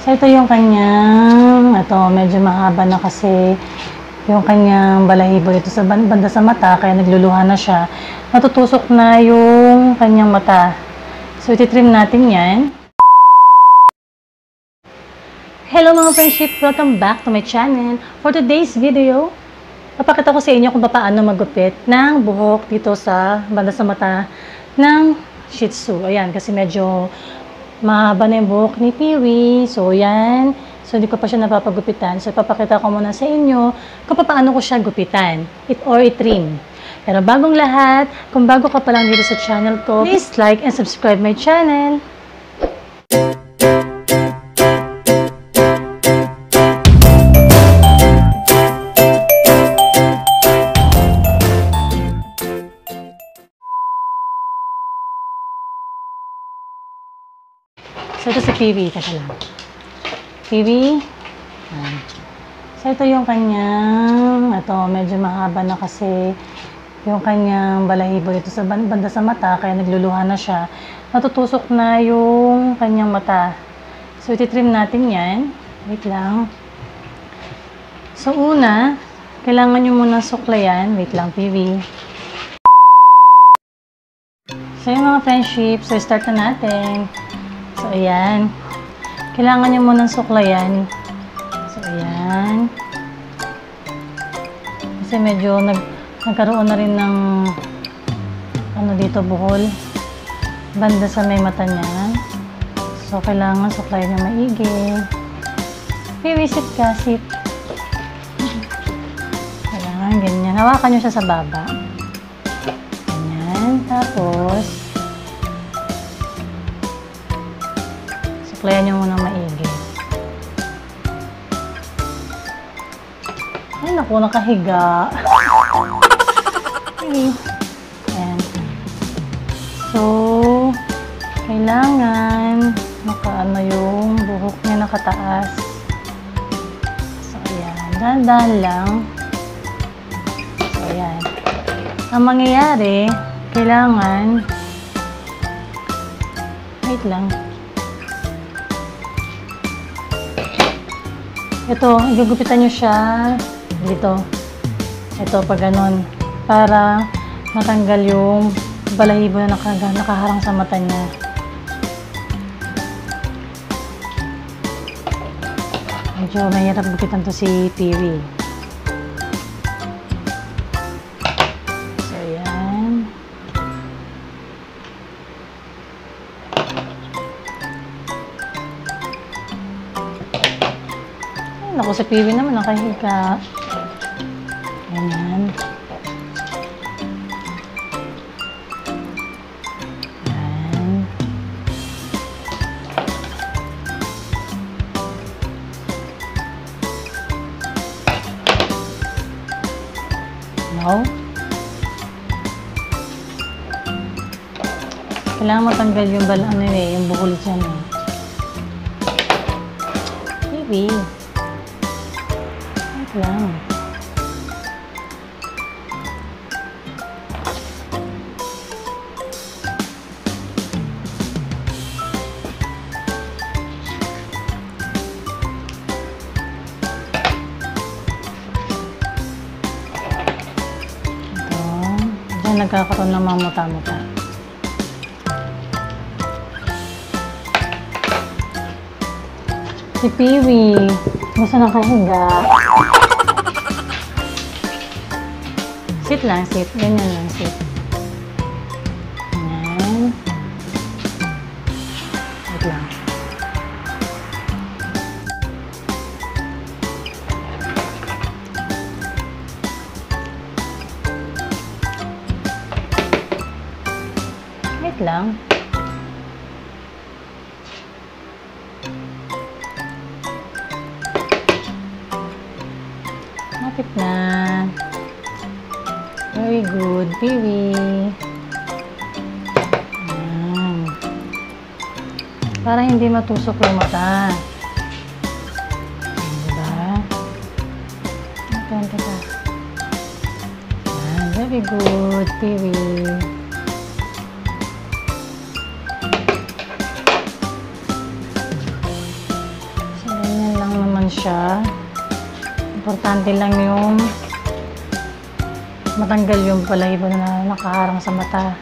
So, ito yung kanyang, medyo mahaba na kasi yung kanyang balahibo dito sa banda sa mata, kaya nagluluha na siya. Natutusok na yung kanyang mata. So, ititrim natin yan. Hello mga friendship! Welcome back to my channel. For today's video, papakita ko sa inyo kung paano magupit ng buhok dito sa banda sa mata ng Shih Tzu. Ayan, kasi medyo mahaba na yung buhok ni Peewee. So, yan. So, hindi ko pa siya napapagupitan. So, papakita ko muna sa inyo kung paano ko siya gupitan or i-trim. Pero bagong lahat, kung bago ka pa lang dito sa channel ko, please like and subscribe my channel. So, ito si Peewee. Teka lang. Peewee. So, ito yung kanyang, medyo mahaba na kasi yung kanyang balahibo dito sa banda sa mata, kaya nagluluha na siya. Natutusok na yung kanyang mata. So, ititrim natin yan. Wait lang. So, una, kailangan nyo muna suklayan. Wait lang, Peewee. So, yung mga friendship, so start na natin. So, ayan. Kailangan nyo munang suklayan. So, ayan. Kasi medyo nagkaroon na rin ng dito, buhol. Banda sa may mata niya. So, kailangan suklayan na maigi. Piwisit ka, sit. Kailangan ganyan. Hawakan nyo siya sa baba. Ganyan. Tapos, suklayan nyo muna maigi. Ay, naku, nakahiga. Okay. Ayan. So, kailangan nakaano yung buhok niya nakataas. So, ayan. Dahan-dahan lang. So, ayan. Ang mangyayari, kailangan wait lang. Ito, igugupitan nyo siya dito. Ito, pag ganun. Para matanggal yung balahibo na nakaharang sa mata niya. Medyo mahirap gupitan to si Peewee. So, yan. Naku, si Peewee naman nakahiga. Ayan. Ayan. No? Kailangan matanggal yung yung buhol dyan. Peewee. Lang. Ito. Diyan nagkakaroon ng mga muta-muta. Si Peewee. Gusto nakahiga. Sit lang, sit. Ganyan lang, sit. Ganyan. Wait lang. Wait lang. Lapit na. Very good, Peewee. Ayan. Para hindi matusok yung mata. Diba? Ayan, teka. Ayan, very good, Peewee. siya. Importante lang yung matanggal yung balahibo na nakaharang sa mata.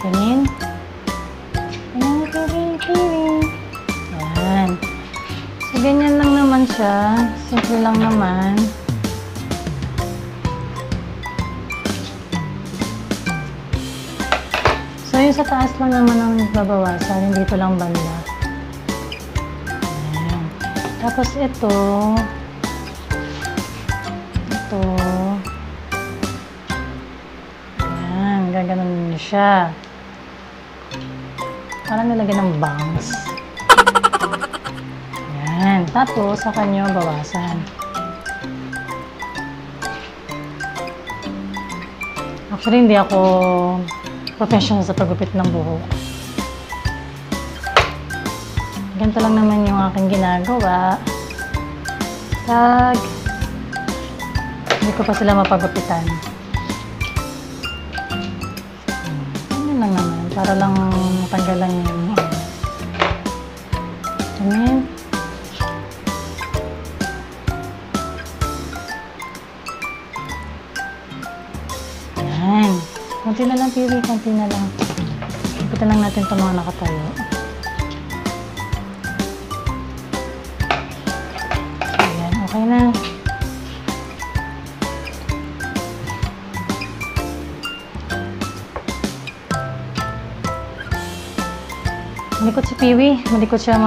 Ganyan. Ayan. So, ganyan lang naman siya. Simple lang naman. So, yung sa taas lang naman ang babawasan. Hindi ito lang banda. Ayan. Tapos ito. Ayan. Gaganon siya. Parang nilagyan ng bangs. Ayan. Tapos, sa kanya bawasan. Actually, hindi ako professional sa paggupit ng buhok. Ganito lang naman yung aking ginagawa. Tag. Hindi ko pa sila mapagupitan. Ano lang naman. Para lang matanggalan yung Ayan. Ayan. Konti na lang, Piwi. Konti na lang. Gupitan lang natin itong mga nakatayo. Ayan. Okay na. Malikot si Piwi. Malikot siya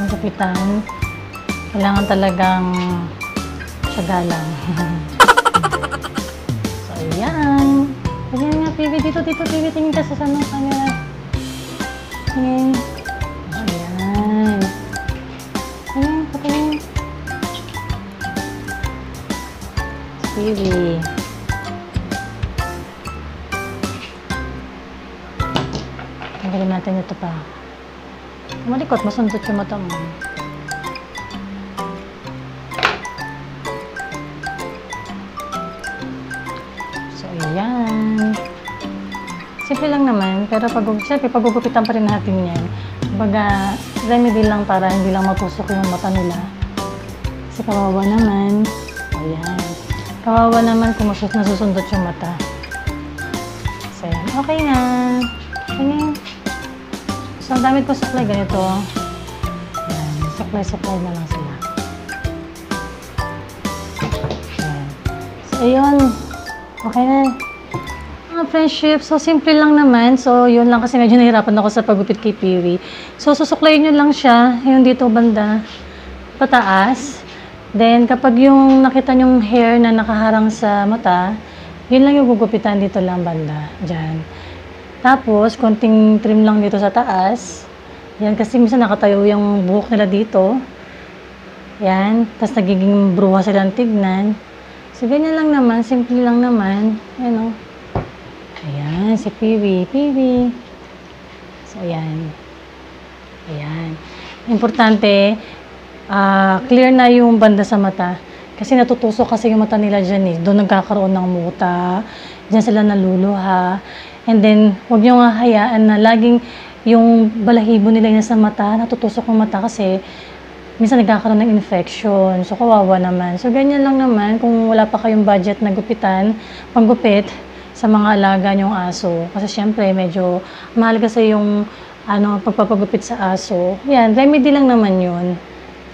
gupitan. Kailangan talagang siya lang. So, ayan. Ayan nga, Piwi. Dito, Piwi. Tingin ka sa camera. Tingin. Ayan. Ayan, patingin. Piwi. Tanggalin natin ito pa. Malikot, masundot yung mata mo. So, ayan. Simple lang naman, pero siyempre, pagugupitan pa rin natin yan. Kumbaga, remedy lang para hindi lang matusok yung mata nila. Kasi kawawa naman. Ayan. Kawawa naman kung nasusundot yung mata. So, ayan. Okay na. Ayan. So, ang damit ko suklay, ganito. Ayan, suklay na lang sila. Ayan. So, ayun. Okay na. Mga friendship, so simple lang naman. So, yun lang kasi medyo nahirapan ako sa paggupit kay Piwi. So, susuklayin nyo lang siya. Yung dito banda, pataas. Then, kapag yung nakita nyong hair na nakaharang sa mata, yun lang yung gugupitan dito lang banda. Diyan. Tapos, konting trim lang dito sa taas. Yan, kasi minsan nakatayo yung buhok nila dito. Yan. Tapos, nagiging bruha silang tignan. So, ganyan lang naman. Simple lang naman. Ayan, o. Ayan, si Piwi. So, ayan. Ayan. Importante, clear na yung banda sa mata. Kasi natutusok kasi yung mata nila dyan eh. Doon nagkakaroon ng muta. Diyan sila naluluha. And then, huwag nyo nga hayaan na laging yung balahibo nila yun sa mata, natutusok yung mata kasi minsan nagkakaroon ng infection. So, kawawa naman. So, ganyan lang naman kung wala pa kayong budget na gupitan, panggupit sa mga alaga nyong aso. Kasi syempre, medyo mahal kasi yung pagpapagupit sa aso. Yan, remedy lang naman yun.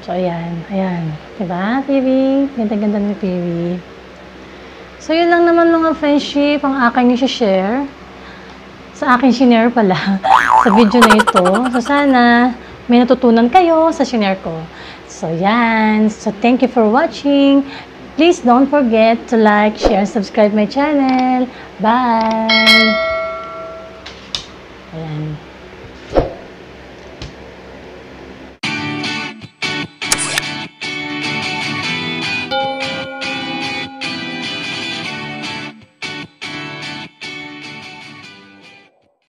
So, ayan. Ayan. Diba, Piwi? Ganda-ganda ni Piwi. So, yun lang naman mga friendship ang aking i-share. Sa aking shinare pala sa video na ito. So, sana may natutunan kayo sa shinare ko. So, yan. So, thank you for watching. Please don't forget to like, share, and subscribe my channel. Bye!